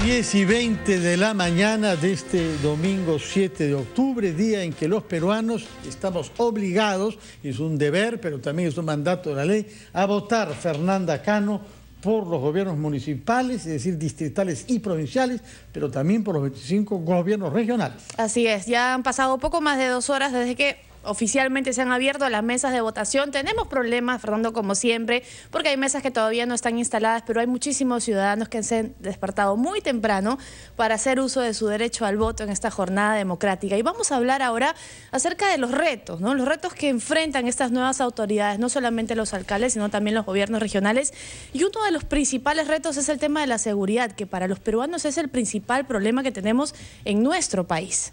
10:20 de la mañana de este domingo 7 de octubre, día en que los peruanos estamos obligados, es un deber, pero también es un mandato de la ley, a votar Fernanda Cano por los gobiernos municipales, es decir, distritales y provinciales, pero también por los 25 gobiernos regionales. Así es, ya han pasado poco más de 2 horas desde que oficialmente se han abierto las mesas de votación. Tenemos problemas, Fernando, como siempre, porque hay mesas que todavía no están instaladas, pero hay muchísimos ciudadanos que se han despertado muy temprano para hacer uso de su derecho al voto en esta jornada democrática. Y vamos a hablar ahora acerca de los retos, ¿no? Los retos que enfrentan estas nuevas autoridades, no solamente los alcaldes, sino también los gobiernos regionales. Y uno de los principales retos es el tema de la seguridad, que para los peruanos es el principal problema que tenemos en nuestro país.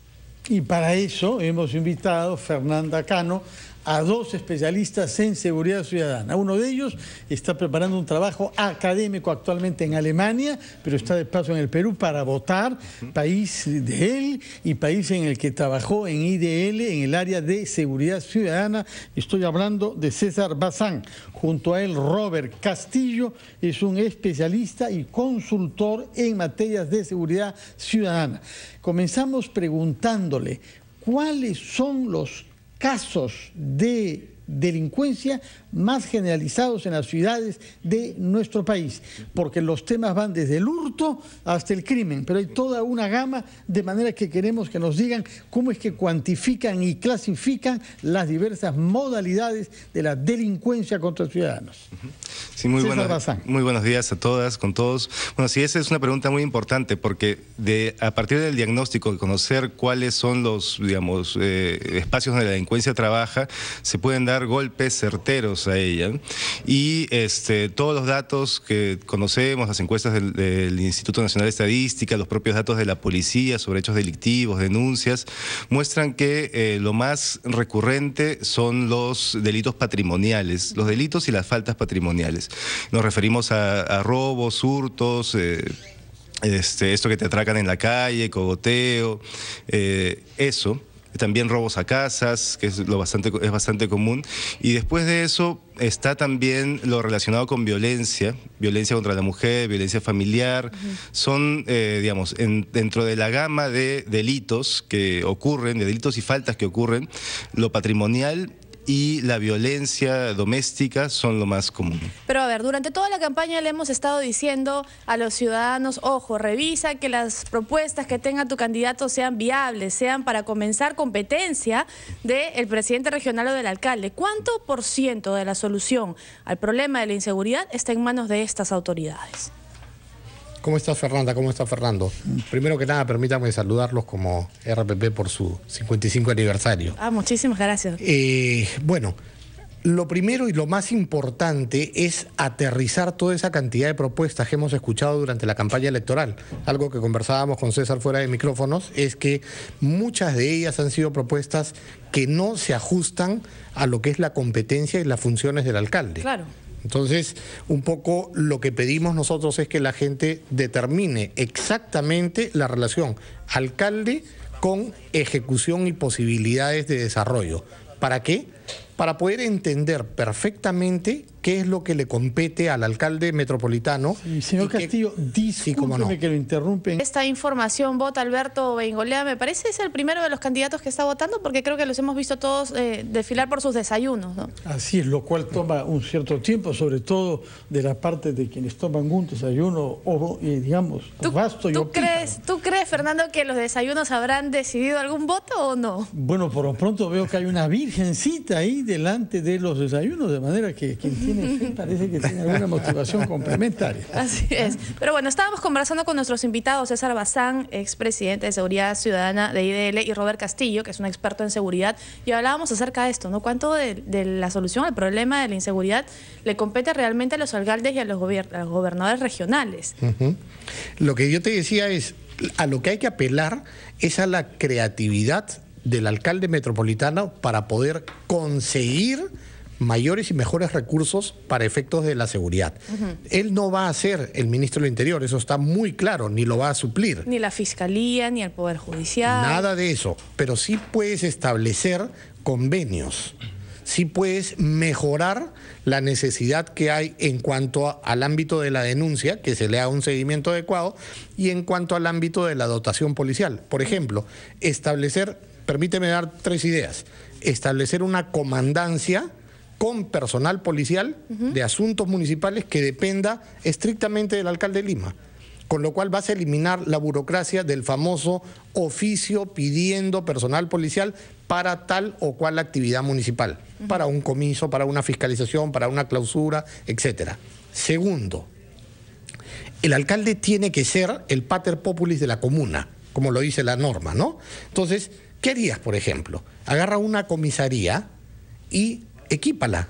Y para eso hemos invitado a Fernanda Cano a 2 especialistas en seguridad ciudadana. Uno de ellos está preparando un trabajo académico actualmente en Alemania, pero está de paso en el Perú para votar, país de él y país en el que trabajó en IDL en el área de seguridad ciudadana. Estoy hablando de César Bazán. Junto a él, Robert Castillo es un especialista y consultor en materias de seguridad ciudadana. Comenzamos preguntándole cuáles son los casos de delincuencia más generalizados en las ciudades de nuestro país, porque los temas van desde el hurto hasta el crimen, pero hay toda una gama, de manera que queremos que nos digan cómo es que cuantifican y clasifican las diversas modalidades de la delincuencia contra ciudadanos. Sí, muy buenos días a todas, con todos. Bueno, sí, esa es una pregunta muy importante, porque a partir del diagnóstico, de conocer cuáles son los, digamos, espacios donde la delincuencia trabaja, se pueden dar golpes certeros a ella. Y todos los datos que conocemos, las encuestas del Instituto Nacional de Estadística, los propios datos de la policía sobre hechos delictivos, denuncias, muestran que lo más recurrente son los delitos patrimoniales, los delitos y las faltas patrimoniales. Nos referimos a robos, hurtos, esto que te atracan en la calle, cogoteo, eso. También robos a casas, que es bastante común. Y después de eso está también lo relacionado con violencia contra la mujer, violencia familiar. Son, digamos, dentro de la gama de delitos que ocurren, de delitos y faltas que ocurren, lo patrimonial y la violencia doméstica son lo más común. Pero a ver, durante toda la campaña le hemos estado diciendo a los ciudadanos, ojo, revisa que las propuestas que tenga tu candidato sean viables, sean para comenzar competencia del presidente regional o del alcalde. ¿Cuánto por ciento de la solución al problema de la inseguridad está en manos de estas autoridades? ¿Cómo estás, Fernanda? ¿Cómo está Fernando? Primero que nada, permítanme saludarlos como RPP por su 55 aniversario. Muchísimas gracias. Bueno, lo primero y lo más importante es aterrizar toda esa cantidad de propuestas que hemos escuchado durante la campaña electoral. Algo que conversábamos con César fuera de micrófonos es que muchas de ellas han sido propuestas que no se ajustan a lo que es la competencia y las funciones del alcalde. Claro. Entonces, un poco lo que pedimos nosotros es que la gente determine exactamente la relación alcalde con ejecución y posibilidades de desarrollo. ¿Para qué? Para poder entender perfectamente qué es lo que le compete al alcalde metropolitano. Sí, señor Castillo, discúlpeme que lo interrumpen. Esta información vota Alberto Beingolea, me parece es el primero de los candidatos que está votando, porque creo que los hemos visto todos desfilar por sus desayunos, ¿no? Así es, lo cual toma un cierto tiempo, sobre todo de la parte de quienes toman un desayuno, digamos, vasto y opíparo. ¿Tú crees, Fernando, que los desayunos habrán decidido algún voto o no? Bueno, por lo pronto veo que hay una virgencita ahí delante de los desayunos, de manera que quien tiene fe parece que tiene alguna motivación complementaria. Así es. Pero bueno, estábamos conversando con nuestros invitados, César Bazán, expresidente de Seguridad Ciudadana de IDL, y Robert Castillo, que es un experto en seguridad, y hablábamos acerca de esto, ¿no? ¿Cuánto de la solución al problema de la inseguridad le compete realmente a los alcaldes y a los gobernadores regionales? Lo que yo te decía es, a lo que hay que apelar es a la creatividad del alcalde metropolitano para poder conseguir mayores y mejores recursos para efectos de la seguridad. Él no va a ser el ministro del Interior, eso está muy claro, ni lo va a suplir. Ni la Fiscalía, ni el Poder Judicial. Nada de eso, pero sí puedes establecer convenios. sí puedes mejorar la necesidad que hay en cuanto al ámbito de la denuncia, que se le haga un seguimiento adecuado, y en cuanto al ámbito de la dotación policial. Por ejemplo, establecer, permíteme dar 3 ideas, establecer una comandancia con personal policial de asuntos municipales que dependa estrictamente del alcalde de Lima, con lo cual vas a eliminar la burocracia del famoso oficio pidiendo personal policial para tal o cual actividad municipal, para un comiso, para una fiscalización, para una clausura, etcétera. Segundo, el alcalde tiene que ser el pater populis de la comuna, como lo dice la norma, ¿no? Entonces, ¿qué harías, por ejemplo? Agarra una comisaría y equípala,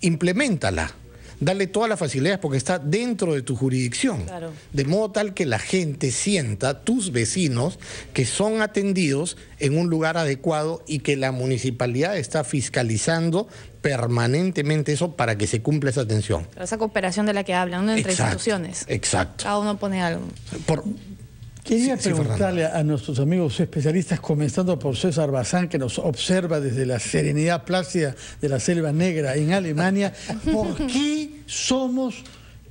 impleméntala. Dale todas las facilidades porque está dentro de tu jurisdicción. Claro. De modo tal que la gente sienta, tus vecinos, que son atendidos en un lugar adecuado y que la municipalidad está fiscalizando permanentemente eso para que se cumpla esa atención. Esa cooperación de la que hablan, ¿no? Entre instituciones. Exacto. Cada uno pone algo. Quería preguntarle a nuestros amigos especialistas, comenzando por César Bazán, que nos observa desde la serenidad plácida de la Selva Negra en Alemania, ¿por qué somos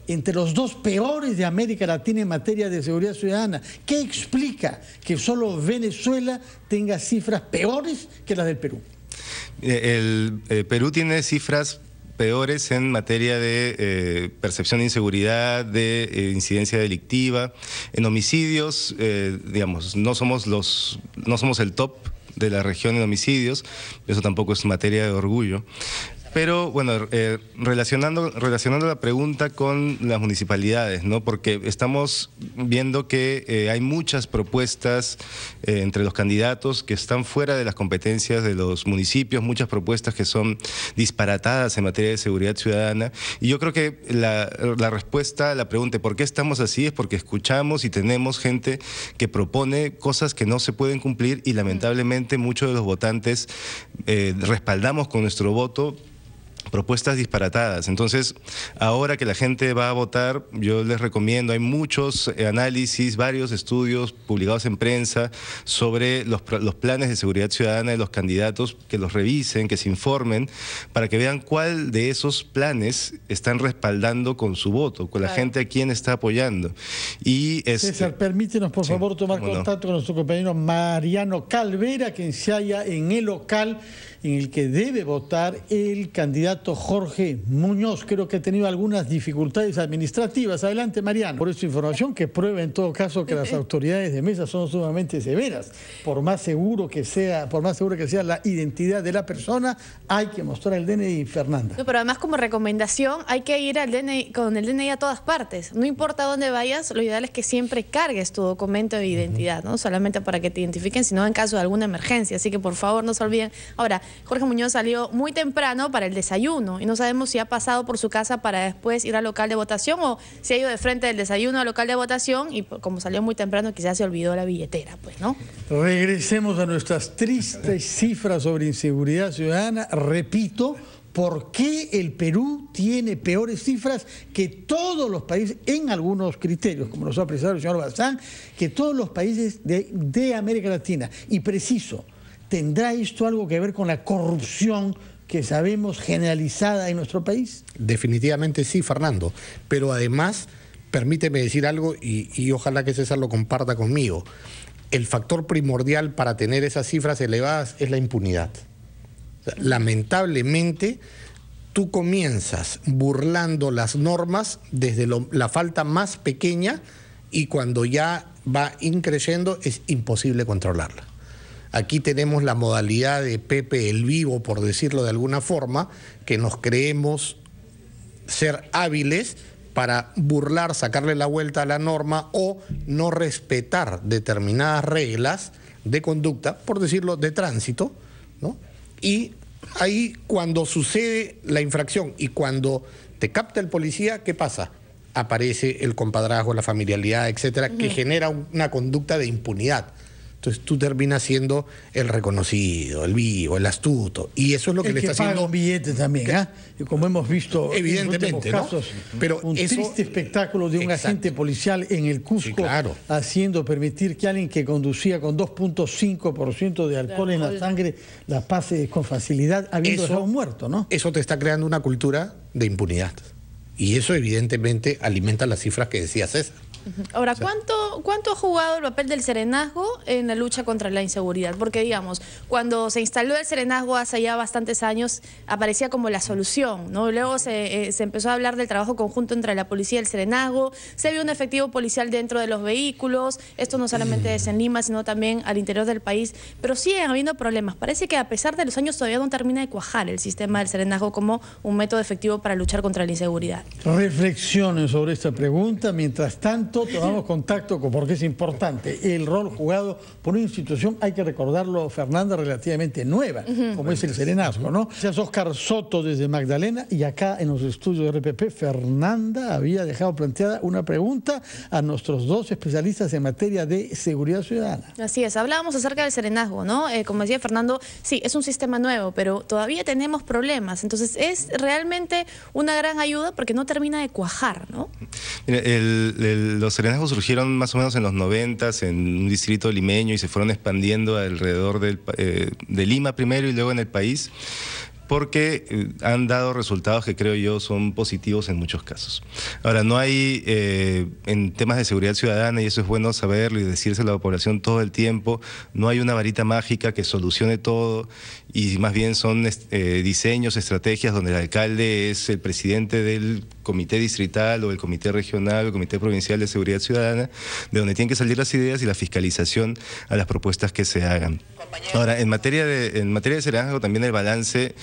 entre los 2 peores de América Latina en materia de seguridad ciudadana? ¿Qué explica que solo Venezuela tenga cifras peores que las del Perú? El Perú tiene cifras peores en materia de percepción de inseguridad, de incidencia delictiva. En homicidios, digamos, no somos el top de la región en homicidios, eso tampoco es materia de orgullo. Pero bueno, relacionando la pregunta con las municipalidades, ¿no? Porque estamos viendo que hay muchas propuestas entre los candidatos que están fuera de las competencias de los municipios, muchas propuestas que son disparatadas en materia de seguridad ciudadana. Y yo creo que la respuesta a la pregunta ¿por qué estamos así? Es porque escuchamos y tenemos gente que propone cosas que no se pueden cumplir y lamentablemente muchos de los votantes respaldamos con nuestro voto propuestas disparatadas. Entonces, ahora que la gente va a votar, yo les recomiendo, hay muchos análisis, varios estudios publicados en prensa sobre los planes de seguridad ciudadana de los candidatos, que los revisen, que se informen, para que vean cuál de esos planes están respaldando con su voto, con la gente a quien está apoyando. Y César, permítenos por favor tomar contacto con nuestro compañero Mariano Calvera, quien se halla en el local en el que debe votar el candidato Jorge Muñoz. Creo que ha tenido algunas dificultades administrativas. Adelante, Mariano. Por esta información que prueba en todo caso que las autoridades de mesa son sumamente severas. Por más seguro que sea la identidad de la persona, hay que mostrar el DNI, Fernanda. No, pero además como recomendación hay que ir con el DNI a todas partes. No importa dónde vayas, lo ideal es que siempre cargues tu documento de identidad, no solamente para que te identifiquen, sino en caso de alguna emergencia. Así que por favor no se olviden. Ahora, Jorge Muñoz salió muy temprano para el desayuno y no sabemos si ha pasado por su casa para después ir al local de votación o si ha ido de frente del desayuno al local de votación y como salió muy temprano quizás se olvidó la billetera, pues, ¿no? Regresemos a nuestras tristes cifras sobre inseguridad ciudadana. Repito, ¿por qué el Perú tiene peores cifras que todos los países, en algunos criterios, como nos ha precisado el señor Bazán, que todos los países de América Latina? Y preciso, ¿tendrá esto algo que ver con la corrupción que sabemos generalizada en nuestro país? Definitivamente sí, Fernando. Pero además, permíteme decir algo y ojalá que César lo comparta conmigo. El factor primordial para tener esas cifras elevadas es la impunidad. O sea, lamentablemente, tú comienzas burlando las normas desde la falta más pequeña y cuando ya va increciendo es imposible controlarla. Aquí tenemos la modalidad de Pepe el Vivo, por decirlo de alguna forma, que nos creemos ser hábiles para burlar, sacarle la vuelta a la norma o no respetar determinadas reglas de conducta, por decirlo, de tránsito, ¿no? Y ahí cuando sucede la infracción y cuando te capta el policía, ¿qué pasa? Aparece el compadrazgo, la familiaridad, etcétera, que genera una conducta de impunidad. Entonces tú terminas siendo el reconocido, el vivo, el astuto. Y eso es lo que le está haciendo... paga un billete también, ¿ah? Y como hemos visto evidentemente, en casos, ¿no? Pero un triste espectáculo de un agente policial en el Cusco, sí, claro, haciendo permitir que alguien que conducía con 2.5% de alcohol en la sangre la pase con facilidad, habiendo dejado muerto, ¿no? Eso te está creando una cultura de impunidad. Y eso evidentemente alimenta las cifras que decía César. Ahora, ¿cuánto ha jugado el papel del serenazgo en la lucha contra la inseguridad? Porque, digamos, cuando se instaló el serenazgo hace ya bastantes años, aparecía como la solución, ¿no? Luego se empezó a hablar del trabajo conjunto entre la policía y el serenazgo, se vio un efectivo policial dentro de los vehículos, esto no solamente es en Lima, sino también al interior del país, pero siguen habiendo problemas. Parece que a pesar de los años todavía no termina de cuajar el sistema del serenazgo como un método efectivo para luchar contra la inseguridad. Reflexionen sobre esta pregunta. Mientras tanto, tomamos contacto porque es importante el rol jugado por una institución, hay que recordarlo, Fernanda, relativamente nueva, como es el serenazgo, ¿no? Gracias, Oscar Soto desde Magdalena, y acá en los estudios de RPP, Fernanda había dejado planteada una pregunta a nuestros dos especialistas en materia de seguridad ciudadana. Así es, hablábamos acerca del serenazgo, ¿no? Como decía Fernando, sí, es un sistema nuevo, pero todavía tenemos problemas, entonces es realmente una gran ayuda porque no termina de cuajar, ¿no? Mira, los serenazgos surgieron más o menos en los 90s en un distrito limeño y se fueron expandiendo alrededor de Lima primero y luego en el país, porque han dado resultados que creo yo son positivos en muchos casos. Ahora, no hay, en temas de seguridad ciudadana, y eso es bueno saberlo y decírselo a la población todo el tiempo, no hay una varita mágica que solucione todo, y más bien son diseños, estrategias donde el alcalde es el presidente del comité distrital o el comité regional o el comité provincial de seguridad ciudadana, de donde tienen que salir las ideas y la fiscalización a las propuestas que se hagan. Ahora, en materia de serenazgo también el balance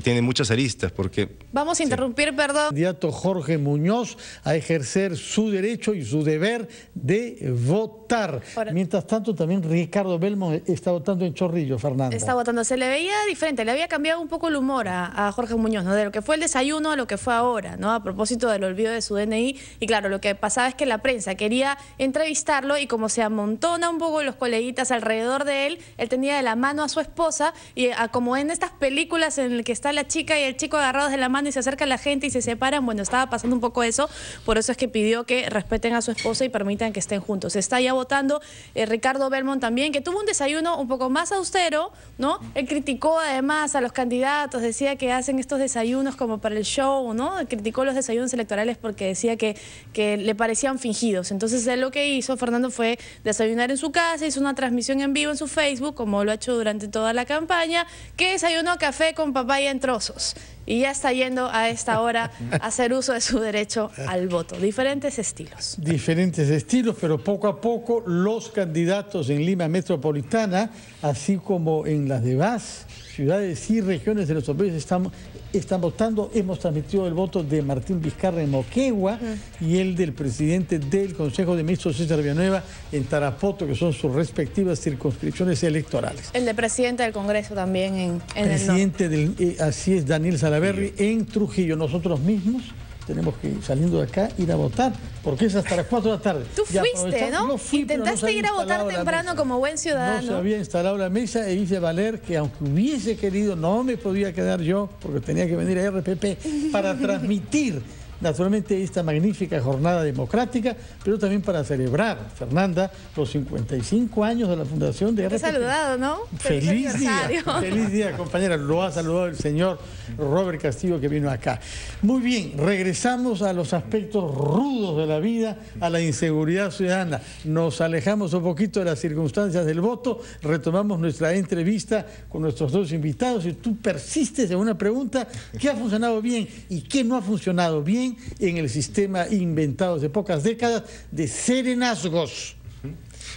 tiene muchas aristas, porque... Vamos a interrumpir, perdón. Candidato Jorge Muñoz a ejercer su derecho y su deber de votar. Ahora, mientras tanto, también Ricardo Belmont está votando en Chorrillos, Fernanda. Está votando. Se le veía diferente, le había cambiado un poco el humor a Jorge Muñoz, ¿no? De lo que fue el desayuno a lo que fue ahora, ¿no? A propósito del olvido de su DNI. Y claro, lo que pasaba es que la prensa quería entrevistarlo y como se amontona un poco los coleguitas alrededor de él, él tenía de la mano a su esposa y como en estas películas en las que está la chica y el chico agarrados de la mano y se acerca a la gente y se separan, bueno, estaba pasando un poco eso, por eso es que pidió que respeten a su esposa y permitan que estén juntos. Se está ya votando Ricardo Belmont también, que tuvo un desayuno un poco más austero, ¿no? Él criticó además a los candidatos, decía que hacen estos desayunos como para el show, ¿no? Criticó los desayunos electorales porque decía que le parecían fingidos. Entonces él lo que hizo, Fernando, fue desayunar en su casa, hizo una transmisión en vivo en su Facebook, como lo ha hecho durante toda la campaña, que desayunó café con papaya en trozos. Y ya está yendo a esta hora a hacer uso de su derecho al voto. Diferentes estilos. Diferentes estilos, pero poco a poco los candidatos en Lima Metropolitana, así como en las demás ciudades y regiones de nuestro país están votando. Hemos transmitido el voto de Martín Vizcarra en Moquegua y el del presidente del Consejo de Ministros, César Villanueva, en Tarapoto, que son sus respectivas circunscripciones electorales. El del presidente del Congreso también en el norte. Así es, Daniel Salaverry, en Trujillo. Nosotros mismos tenemos que, saliendo de acá, ir a votar, porque es hasta las 4 de la tarde. Tú fuiste, ¿no? Intentaste ir a votar temprano como buen ciudadano. No se había instalado la mesa e hice valer que aunque hubiese querido, no me podía quedar yo, porque tenía que venir a RPP para transmitir naturalmente esta magnífica jornada democrática, pero también para celebrar, Fernanda, los 55 años de la fundación de RPP. Te he saludado, ¿no? Feliz día, compañera. Lo ha saludado el señor Robert Castillo, que vino acá. Muy bien, regresamos a los aspectos rudos de la vida, a la inseguridad ciudadana. Nos alejamos un poquito de las circunstancias del voto, retomamos nuestra entrevista con nuestros dos invitados y tú persistes en una pregunta: ¿qué ha funcionado bien y qué no ha funcionado bien en el sistema inventado hace pocas décadas de serenazgos?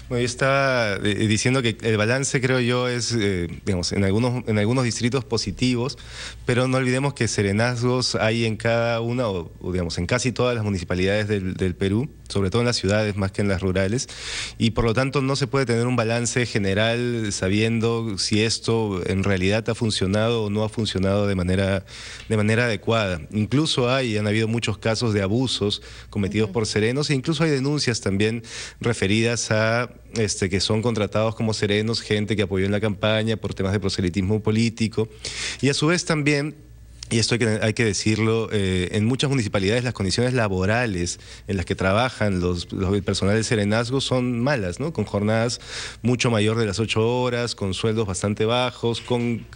Bueno, yo estaba diciendo que el balance, creo yo, es, digamos, en algunos distritos positivos, pero no olvidemos que serenazgos hay en cada una, o digamos, en casi todas las municipalidades del Perú, sobre todo en las ciudades más que en las rurales, y por lo tanto no se puede tener un balance general sabiendo si esto en realidad ha funcionado o no ha funcionado de manera adecuada. Incluso han habido muchos casos de abusos cometidos por serenos, e incluso hay denuncias también referidas a está que son contratados como serenos, gente que apoyó en la campaña por temas de proselitismo político. Y a su vez también, y esto hay que decirlo, en muchas municipalidades las condiciones laborales en las que trabajan el personal del serenazgo son malas, ¿no? Con jornadas mucho mayor de las 8 horas, con sueldos bastante bajos,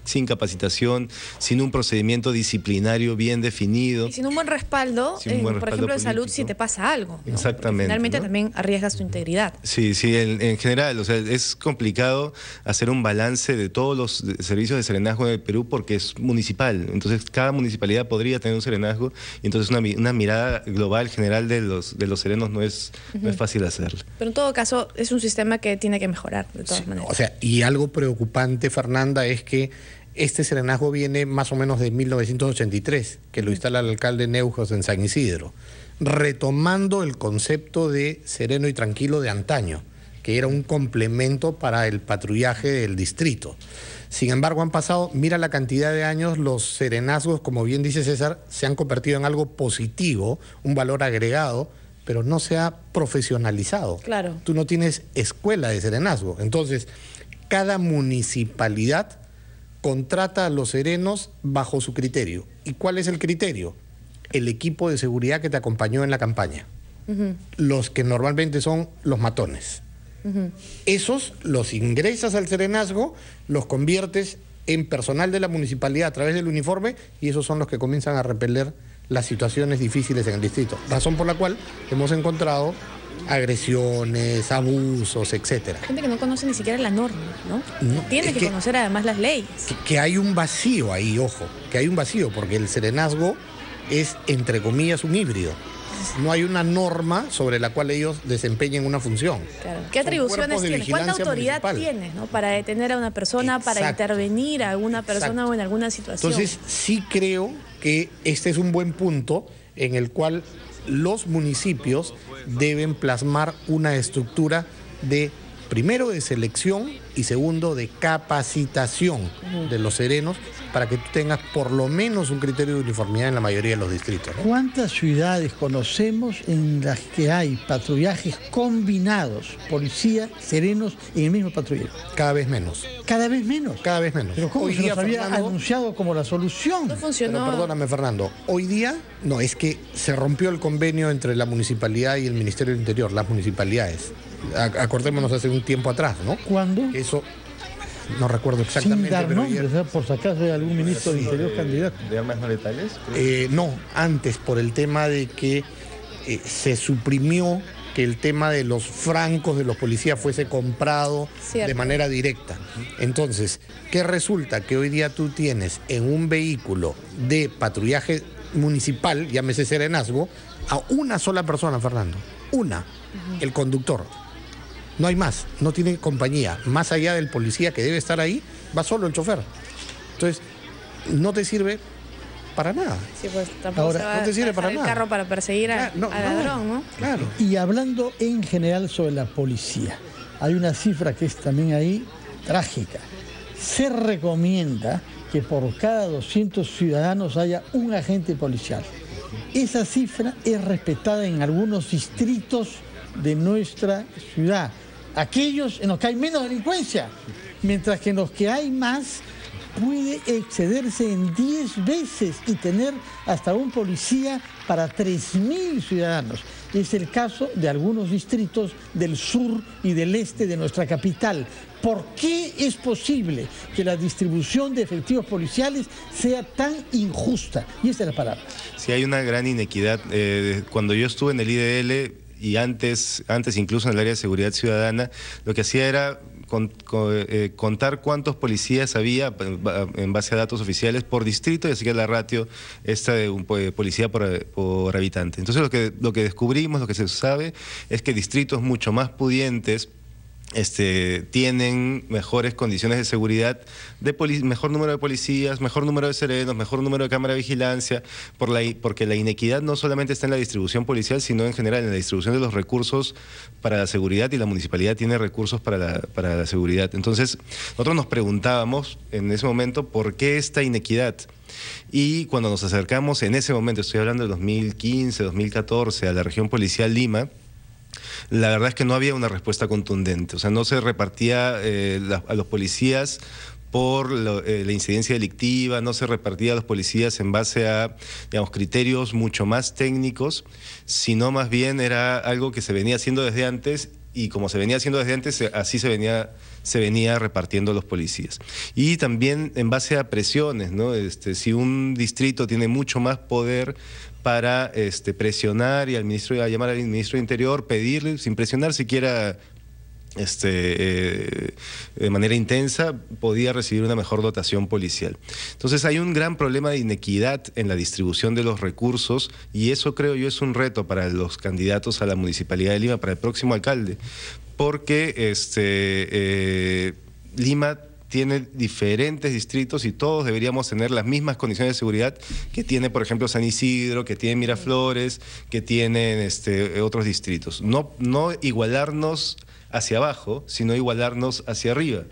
sin capacitación, sin un procedimiento disciplinario bien definido. Y sin un buen respaldo, por ejemplo, político. De salud, si te pasa algo, ¿no? Exactamente. Finalmente, ¿no? También arriesgas tu integridad. Sí, en general, o sea, es complicado hacer un balance de todos los servicios de serenazgo en el Perú porque es municipal. Entonces, cada municipalidad podría tener un serenazgo y entonces una mirada global, general de los serenos no es fácil hacerlo. Pero en todo caso es un sistema que tiene que mejorar de todas maneras. O sea, y algo preocupante, Fernanda, es que este serenazgo viene más o menos de 1983, que lo instala el alcalde Neuhaus en San Isidro, retomando el concepto de sereno y tranquilo de antaño, que era un complemento para el patrullaje del distrito. Sin embargo, han pasado, mira la cantidad de años, los serenazgos, como bien dice César, se han convertido en algo positivo, un valor agregado, pero no se ha profesionalizado. Claro. Tú no tienes escuela de serenazgo. Entonces, cada municipalidad contrata a los serenos bajo su criterio. ¿Y cuál es el criterio? El equipo de seguridad que te acompañó en la campaña. Los que normalmente son los matones. Esos los ingresas al serenazgo, los conviertes en personal de la municipalidad a través del uniforme y esos son los que comienzan a repeler las situaciones difíciles en el distrito. Razón por la cual hemos encontrado agresiones, abusos, etcétera. Gente que no conoce ni siquiera la norma, ¿no? Tiene que conocer además las leyes. Que hay un vacío ahí, ojo, que hay un vacío, porque el serenazgo es, entre comillas, un híbrido. No hay una norma sobre la cual ellos desempeñen una función. Claro. ¿Qué atribuciones tienes? ¿Cuánta autoridad tienes, ¿no? Para detener a una persona, Exacto. Para intervenir a alguna persona Exacto. o en alguna situación? Entonces, sí creo que este es un buen punto en el cual los municipios deben plasmar una estructura de, primero, de selección y segundo, de capacitación de los serenos para que tú tengas por lo menos un criterio de uniformidad en la mayoría de los distritos, ¿no? ¿Cuántas ciudades conocemos en las que hay patrullajes combinados, policía, serenos en el mismo patrullero? Cada vez menos. Cada vez menos. Cada vez menos. Pero ¿cómo hoy se día, nos había Fernando, anunciado como la solución? No funcionó. Pero perdóname, Fernando, hoy día no, es que se rompió el convenio entre la municipalidad y el Ministerio del Interior, las municipalidades. Acordémonos hace un tiempo atrás, ¿no? ¿Cuándo? Eso no recuerdo exactamente. Sin dar pero nombres, ¿eh? Por si acaso hay algún ministro del Interior candidato. ¿De armas no letales? No, antes, por el tema de que se suprimió que el tema de los francos de los policías fuese comprado de manera directa. Entonces, ¿qué resulta? Que hoy día tú tienes en un vehículo de patrullaje municipal, llámese serenazgo, a una sola persona, Fernando. Una, el conductor. No hay más, no tiene compañía. Más allá del policía que debe estar ahí, va solo el chofer. Entonces, no te sirve para nada. Sí, pues tampoco ahora, se va no te sirve para el nada. carro para perseguir al ladrón, ¿no? Claro. Y hablando en general sobre la policía, hay una cifra que es también ahí trágica. Se recomienda que por cada 200 ciudadanos haya un agente policial. Esa cifra es respetada en algunos distritos de nuestra ciudad. Aquellos en los que hay menos delincuencia, mientras que en los que hay más puede excederse en 10 veces y tener hasta un policía para 3.000 ciudadanos. Es el caso de algunos distritos del sur y del este de nuestra capital. ¿Por qué es posible que la distribución de efectivos policiales sea tan injusta? Y esta es la palabra. Sí, hay una gran inequidad. Cuando yo estuve en el IDL y antes incluso en el área de seguridad ciudadana, lo que hacía era contar cuántos policías había en base a datos oficiales por distrito y así que la ratio esta de un policía por habitante. Entonces lo que descubrimos, lo que se sabe es que distritos mucho más pudientes tienen mejores condiciones de seguridad, mejor número de policías, mejor número de serenos, mejor número de cámara de vigilancia, porque la inequidad no solamente está en la distribución policial, sino en general en la distribución de los recursos para la seguridad, y la municipalidad tiene recursos para la seguridad. Entonces, nosotros nos preguntábamos en ese momento por qué esta inequidad. Y cuando nos acercamos en ese momento, estoy hablando de 2015, 2014, a la región policial Lima, La verdad es que no había una respuesta contundente, o sea, no se repartía a los policías por la incidencia delictiva, no se repartía a los policías en base a, digamos, criterios mucho más técnicos, sino más bien era algo que se venía haciendo desde antes, y como se venía haciendo desde antes, así se venía repartiendo a los policías. Y también en base a presiones, ¿no? Si un distrito tiene mucho más poder para presionar y a llamar al ministro de Interior, pedirle, sin presionar siquiera de manera intensa, podía recibir una mejor dotación policial. Entonces hay un gran problema de inequidad en la distribución de los recursos, y eso, creo yo, es un reto para los candidatos a la Municipalidad de Lima, para el próximo alcalde, porque Lima tiene diferentes distritos y todos deberíamos tener las mismas condiciones de seguridad que tiene, por ejemplo, San Isidro, que tiene Miraflores, que tienen otros distritos. No igualarnos hacia abajo, sino igualarnos hacia arriba.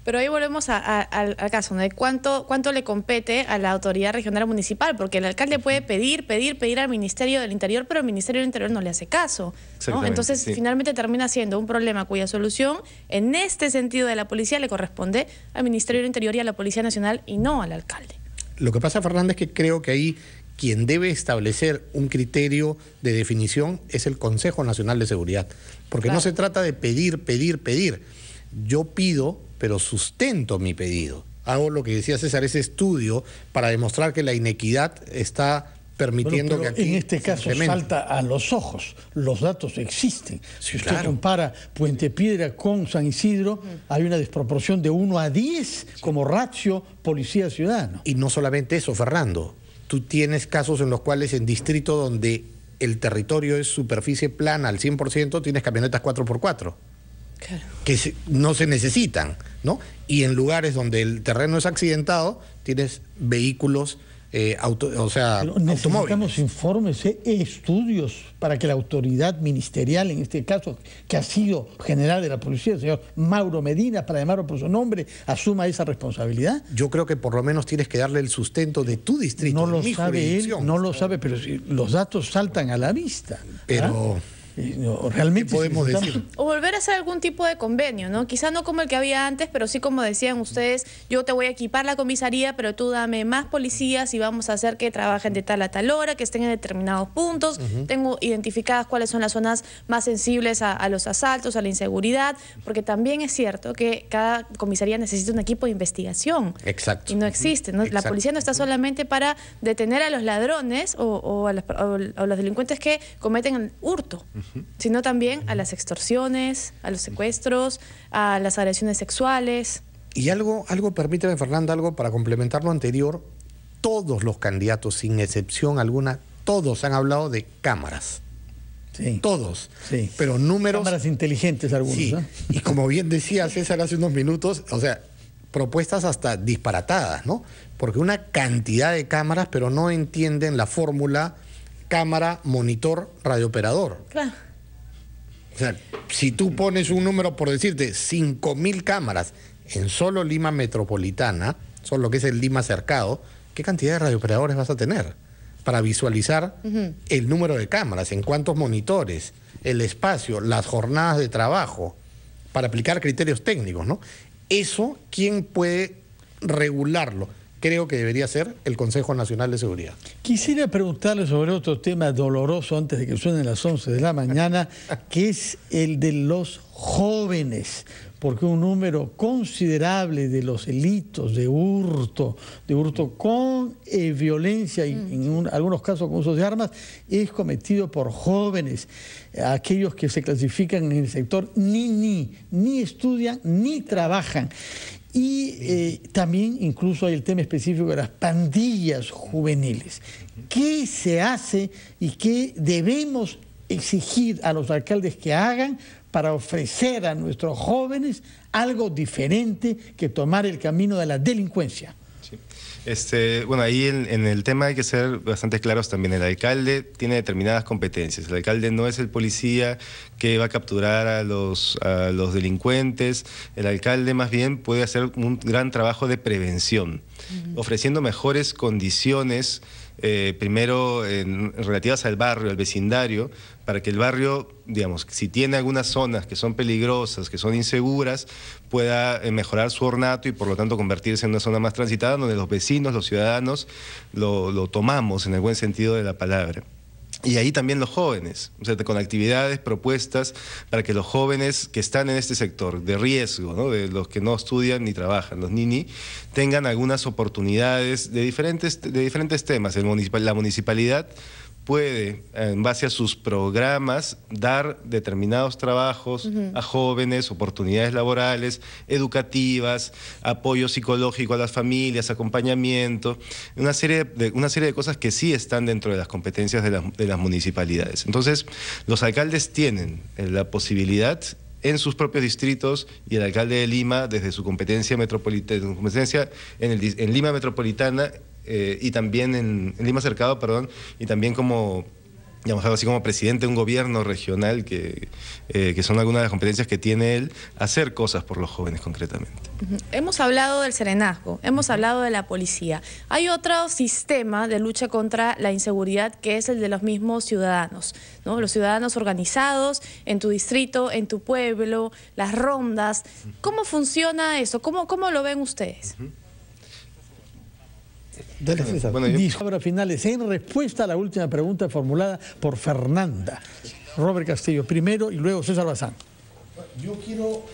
Pero ahí volvemos al caso, ¿no? De cuánto le compete a la autoridad regional municipal, porque el alcalde puede pedir al Ministerio del Interior, pero el Ministerio del Interior no le hace caso, ¿no? Entonces, sí, finalmente termina siendo un problema cuya solución, en este sentido de la policía, le corresponde al Ministerio del Interior y a la Policía Nacional, y no al alcalde. Lo que pasa, Fernanda, es que creo que ahí quien debe establecer un criterio de definición es el Consejo Nacional de Seguridad, porque claro, no se trata de pedir. Yo pido, pero sustento mi pedido. Hago lo que decía César, ese estudio para demostrar que la inequidad está permitiendo que aquí en este caso salta a los ojos, los datos existen. Si usted compara Puente Piedra con San Isidro, hay una desproporción de 1 a 10 como ratio policía-ciudadano. Y no solamente eso, Fernando. Tú tienes casos en los cuales en distrito donde el territorio es superficie plana al 100%, tienes camionetas 4x4. Claro. Que no se necesitan, ¿no? Y en lugares donde el terreno es accidentado, tienes vehículos, automóviles. Necesitamos informes, estudios para que la autoridad ministerial, en este caso, que ha sido general de la policía, el señor Mauro Medina, para llamarlo por su nombre, asuma esa responsabilidad. Yo creo que por lo menos tienes que darle el sustento de tu distrito. No lo sabe él, no lo sabe, pero si los datos saltan a la vista. Pero No, realmente ¿qué podemos decir? O volver a hacer algún tipo de convenio, ¿no? Quizá no como el que había antes, pero sí como decían ustedes, yo te voy a equipar la comisaría, pero tú dame más policías y vamos a hacer que trabajen de tal a tal hora, que estén en determinados puntos. Tengo identificadas cuáles son las zonas más sensibles a los asaltos, a la inseguridad, porque también es cierto que cada comisaría necesita un equipo de investigación. Exacto. Y no existe, ¿no? La policía no está solamente para detener a los ladrones o a los delincuentes que cometen el hurto, sino también a las extorsiones, a los secuestros, a las agresiones sexuales. Y algo, permíteme, Fernanda, algo para complementar lo anterior. Todos los candidatos, sin excepción alguna, todos han hablado de cámaras. Sí. Todos. Sí. Pero números... Cámaras inteligentes algunos. Sí. Y como bien decía César hace unos minutos, o sea, propuestas hasta disparatadas, ¿no? Porque una cantidad de cámaras, pero no entienden la fórmula cámara, monitor, radiooperador. Claro. O sea, si tú pones un número, por decirte, 5.000 cámaras en solo Lima metropolitana, solo lo que es el Lima cercado, ¿qué cantidad de radiooperadores vas a tener para visualizar el número de cámaras, en cuántos monitores, el espacio, las jornadas de trabajo, para aplicar criterios técnicos, ¿no? Eso, ¿quién puede regularlo? Creo que debería ser el Consejo Nacional de Seguridad. Quisiera preguntarle sobre otro tema doloroso antes de que suenen las 11 de la mañana, que es el de los jóvenes, porque un número considerable de los delitos de hurto con violencia y en algunos casos con uso de armas, es cometido por jóvenes, aquellos que se clasifican en el sector ni estudian ni trabajan. Y también incluso hay el tema específico de las pandillas juveniles. ¿Qué se hace y qué debemos exigir a los alcaldes que hagan para ofrecer a nuestros jóvenes algo diferente que tomar el camino de la delincuencia? Sí. Bueno, ahí en el tema hay que ser bastante claros también. El alcalde tiene determinadas competencias. El alcalde no es el policía que va a capturar a los delincuentes. El alcalde más bien puede hacer un gran trabajo de prevención, ofreciendo mejores condiciones primero relativas al barrio, al vecindario, para que el barrio, digamos, si tiene algunas zonas que son peligrosas, que son inseguras, pueda mejorar su ornato y por lo tanto convertirse en una zona más transitada donde los vecinos, los ciudadanos lo tomamos en el buen sentido de la palabra. Y ahí también los jóvenes, o sea, con actividades propuestas para que los jóvenes que están en este sector de riesgo, ¿no?, de los que no estudian ni trabajan, los nini, tengan algunas oportunidades de diferentes temas. La municipalidad puede, en base a sus programas, dar determinados trabajos a jóvenes, oportunidades laborales, educativas, apoyo psicológico a las familias, acompañamiento, una serie de cosas que sí están dentro de las competencias de las municipalidades. Entonces, los alcaldes tienen la posibilidad en sus propios distritos, y el alcalde de Lima, desde su competencia en Lima Metropolitana, y también en Lima Cercado, perdón, y también como, digamos, algo así como presidente de un gobierno regional, que son algunas de las competencias que tiene él, hacer cosas por los jóvenes concretamente. Hemos hablado del serenazgo, hemos hablado de la policía. Hay otro sistema de lucha contra la inseguridad que es el de los mismos ciudadanos, ¿no? Los ciudadanos organizados en tu distrito, en tu pueblo, las rondas. ¿Cómo funciona eso? ¿Cómo lo ven ustedes? Bueno, palabras finales en respuesta a la última pregunta formulada por Fernanda. Robert Castillo primero y luego César Bazán. Yo quiero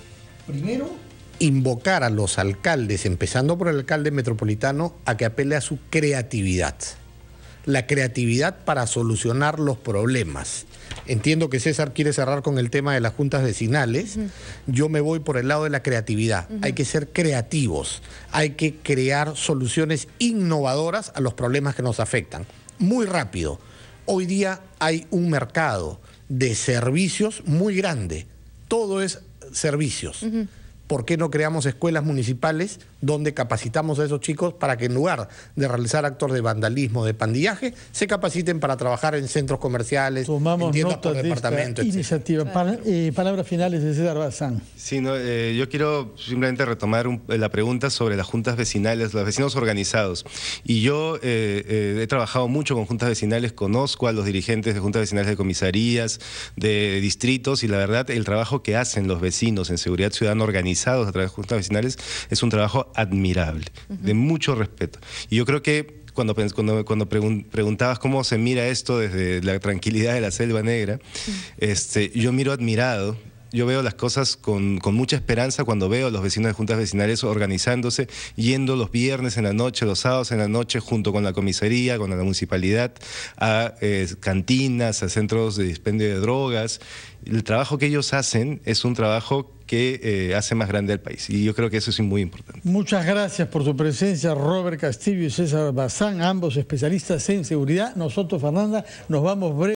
primero invocar a los alcaldes, empezando por el alcalde metropolitano, a que apele a su creatividad. La creatividad para solucionar los problemas. Entiendo que César quiere cerrar con el tema de las juntas vecinales. Yo me voy por el lado de la creatividad. Hay que ser creativos, hay que crear soluciones innovadoras a los problemas que nos afectan. Muy rápido. Hoy día hay un mercado de servicios muy grande. Todo es servicios. ¿Por qué no creamos escuelas municipales donde capacitamos a esos chicos para que en lugar de realizar actos de vandalismo, de pandillaje, se capaciten para trabajar en centros comerciales, en tiendas por departamento, iniciativa. Palabras finales de César Bazán. Sí, no, yo quiero simplemente retomar la pregunta sobre las juntas vecinales, los vecinos organizados. Y yo he trabajado mucho con juntas vecinales, conozco a los dirigentes de juntas vecinales de comisarías, de distritos, y la verdad, el trabajo que hacen los vecinos en seguridad ciudadana organizada a través de juntas vecinales es un trabajo admirable, de mucho respeto. Y yo creo que cuando preguntabas cómo se mira esto desde la tranquilidad de la Selva Negra, yo miro admirado. Yo veo las cosas con mucha esperanza cuando veo a los vecinos de juntas vecinales organizándose, yendo los viernes en la noche, los sábados en la noche, junto con la comisaría, con la municipalidad, a cantinas, a centros de dispendio de drogas. El trabajo que ellos hacen es un trabajo que hace más grande al país, y yo creo que eso es muy importante. Muchas gracias por su presencia, Robert Castillo y César Bazán, ambos especialistas en seguridad. Nosotros, Fernanda, nos vamos breve.